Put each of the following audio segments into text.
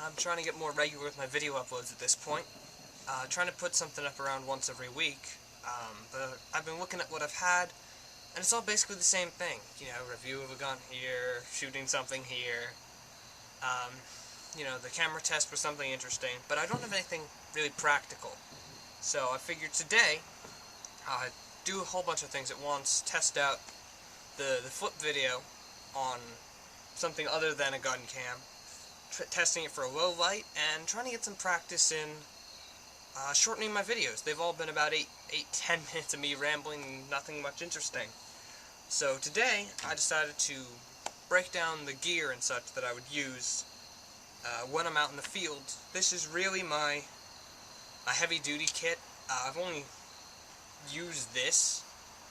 I'm trying to get more regular with my video uploads at this point. Trying to put something up around once every week. But I've been looking at what I've had, and it's all basically the same thing. You know, review of a gun here, shooting something here. The camera test was something interesting, but I don't have anything really practical. So I figured today, do a whole bunch of things at once, test out the flip video on something other than a gun cam, testing it for a low light, and trying to get some practice in shortening my videos. They've all been about 8-10 minutes of me rambling, nothing much interesting. So today, I decided to break down the gear and such that I would use when I'm out in the field. This is really my heavy-duty kit. I've only used this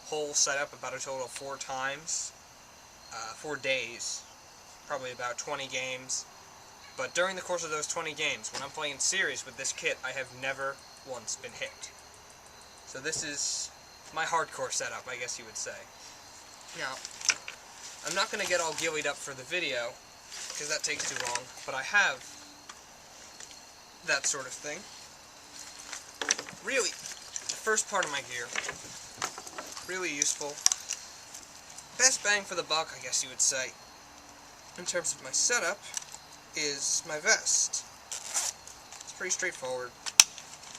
whole setup about a total of 4 times, 4 days, probably about 20 games. But during the course of those 20 games, when I'm playing series with this kit, I have never once been hit. So this is my hardcore setup, I guess you would say. Now, I'm not going to get all gillied up for the video, because that takes too long, but I have that sort of thing. Really, the first part of my gear, really useful. Best bang for the buck, I guess you would say, in terms of my setup, is my vest. It's pretty straightforward.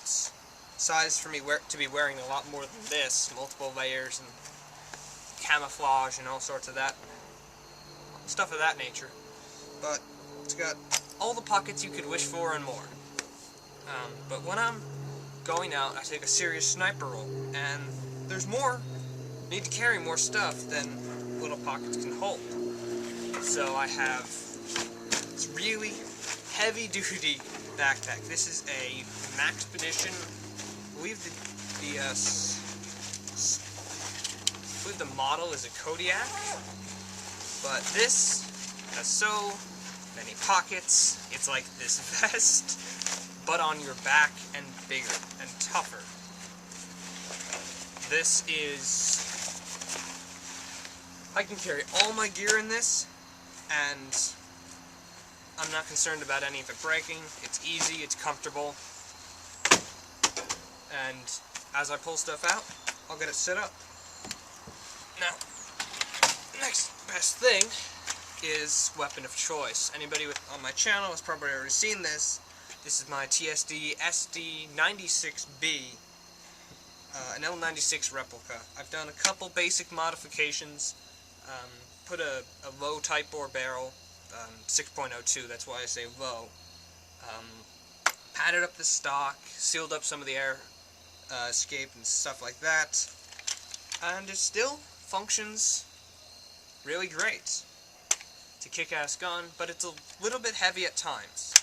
It's sized for me to be wearing a lot more than this, multiple layers and camouflage and all sorts of that stuff of that nature. But it's got all the pockets you could wish for and more. But when I'm going out, I take a serious sniper role, and there's more. Need to carry more stuff than little pockets can hold. So I have this really heavy-duty backpack. This is a Maxpedition. I believe the model is a Kodiak, but this has so many pockets. It's like this vest, but on your back and bigger and tougher. This is... I can carry all my gear in this, and I'm not concerned about any of it breaking. It's easy, it's comfortable, and as I pull stuff out, I'll get it set up. Now, next best thing is weapon of choice. Anybody on my channel has probably already seen this. This is my TSD SD96B, an L96 replica. I've done a couple basic modifications. Put a low type bore barrel, 6.02, that's why I say low. Padded up the stock, sealed up some of the air escape and stuff like that, and it still functions really great. It's a kick-ass gun, but it's a little bit heavy at times,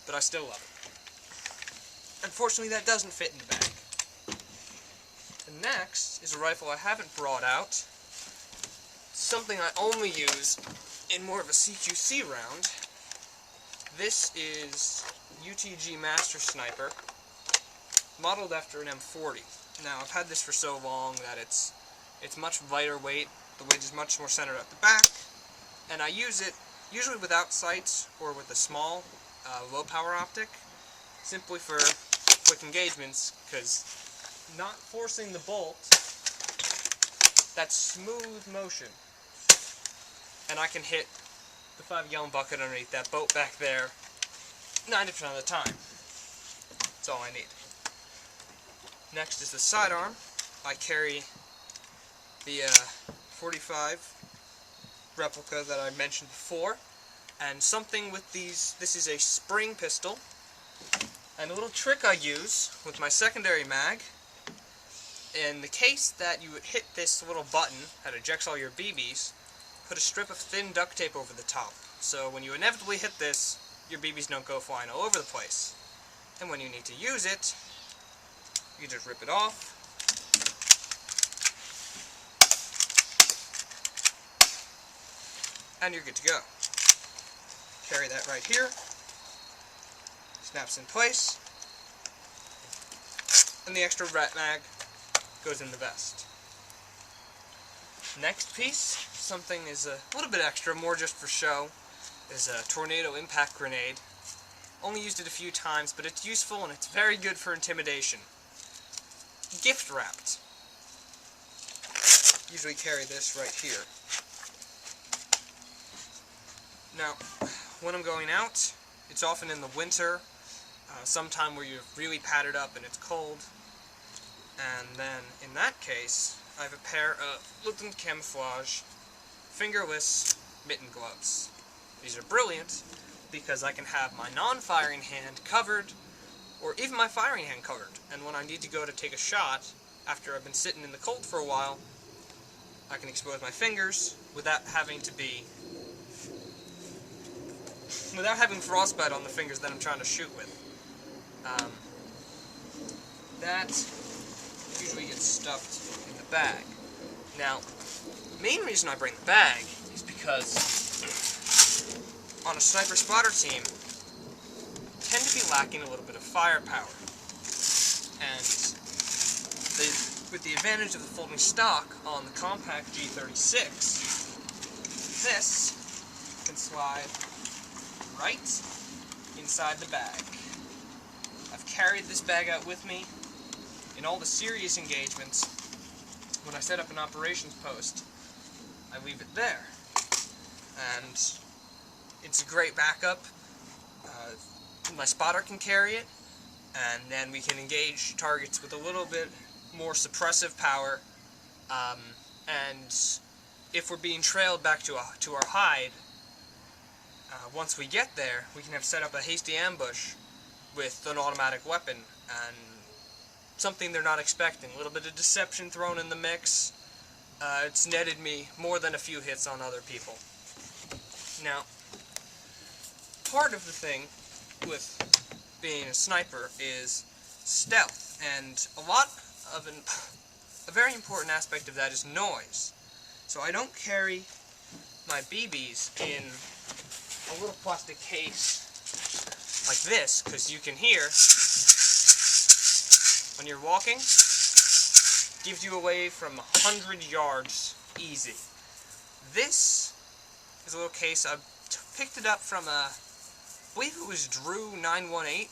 but I still love it. Unfortunately, that doesn't fit in the bag. The next is a rifle I haven't brought out. Something I only use in more of a CQC round. This is UTG Master Sniper, modeled after an M40. Now, I've had this for so long that it's much lighter weight, the weight is much more centered at the back, and I use it usually without sights or with a small, low power optic, simply for quick engagements, because not forcing the bolt, that's smooth motion. And I can hit the 5-gallon bucket underneath that boat back there 90% of the time. That's all I need. Next is the sidearm. I carry the 45 replica that I mentioned before, and something with these, this is a spring pistol, and a little trick I use with my secondary mag. In the case that you hit this little button that ejects all your BBs, put a strip of thin duct tape over the top, so when you inevitably hit this, your BBs don't go flying all over the place. And when you need to use it, you just rip it off, and you're good to go. Carry that right here, snaps in place, and the extra rat mag goes in the vest. Next piece, something is a little bit extra, more just for show, is a tornado impact grenade. Only used it a few times, but it's useful and it's very good for intimidation. Gift wrapped. Usually carry this right here. Now, when I'm going out, it's often in the winter, sometime where you're really padded up and it's cold. And then, in that case, I have a pair of latihan camouflage fingerless mitten gloves. These are brilliant because I can have my non-firing hand covered, or even my firing hand covered. And when I need to go to take a shot, after I've been sitting in the cold for a while, I can expose my fingers without having frostbite on the fingers that I'm trying to shoot with. That usually gets stuffed in the bag. Now, the main reason I bring the bag is because on a sniper spotter team, tend to be lacking a little bit of firepower. And with the advantage of the folding stock on the compact G36, this can slide right inside the bag. I've carried this bag out with me in all the serious engagements. When I set up an operations post, I leave it there. And it's a great backup. My spotter can carry it, and then we can engage targets with a little bit more suppressive power. And if we're being trailed back to our hide, once we get there, we can have set up a hasty ambush with an automatic weapon and something they're not expecting. A little bit of deception thrown in the mix. It's netted me more than a few hits on other people. Now, part of the thing with being a sniper is stealth, and a very important aspect of that is noise. So I don't carry my BBs in a little plastic case like this, because you can hear when you're walking, gives you away from 100 yards easy. This is a little case. I picked it up from I believe it was Drew 918.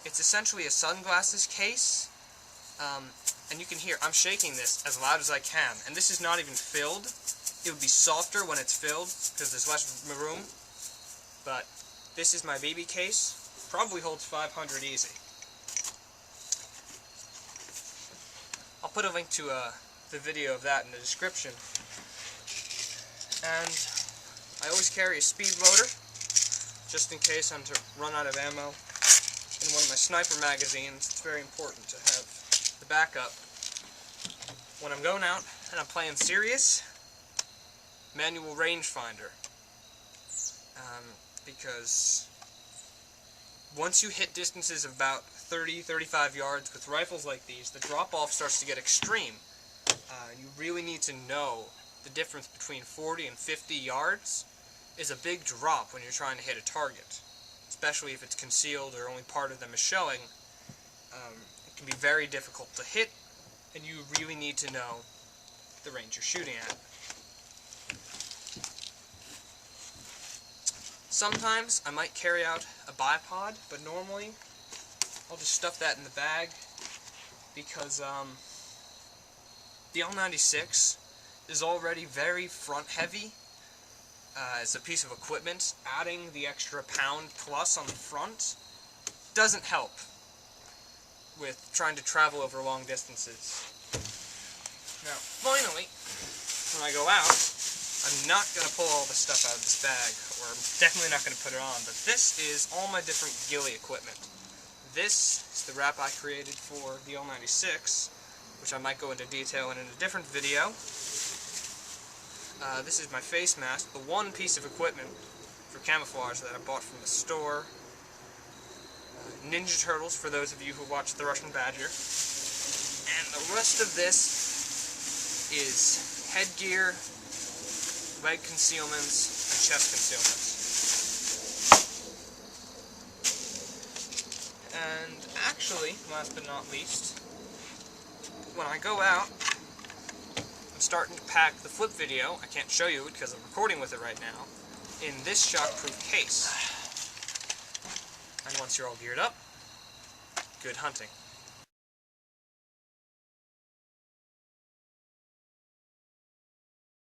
It's essentially a sunglasses case, and you can hear I'm shaking this as loud as I can, and this is not even filled. It would be softer when it's filled because there's less room, but this is my BB case. Probably holds 500 easy. I'll put a link to the video of that in the description. And I always carry a speed loader, just in case I'm to run out of ammo. In one of my sniper magazines, it's very important to have the backup. When I'm going out and I'm playing serious, manual rangefinder. Because once you hit distances of about 30-35 yards with rifles like these, the drop-off starts to get extreme. You really need to know the difference between 40 and 50 yards is a big drop when you're trying to hit a target, especially if it's concealed or only part of them is showing. It can be very difficult to hit, and you really need to know the range you're shooting at. Sometimes I might carry out a bipod, but normally I'll just stuff that in the bag because the L96 is already very front heavy as a piece of equipment. Adding the extra pound plus on the front doesn't help with trying to travel over long distances. Now, finally, when I go out, I'm not going to pull all the stuff out of this bag, or I'm definitely not going to put it on, but this is all my different ghillie equipment. This is the wrap I created for the L96, which I might go into detail in a different video. This is my face mask, the one piece of equipment for camouflage that I bought from the store. Ninja Turtles, for those of you who watch The Russian Badger. And the rest of this is headgear, leg concealments, and chest concealments. And actually, last but not least, when I go out, I'm starting to pack the flip video. I can't show you it because I'm recording with it right now, in this shockproof case. once you're all geared up, good hunting.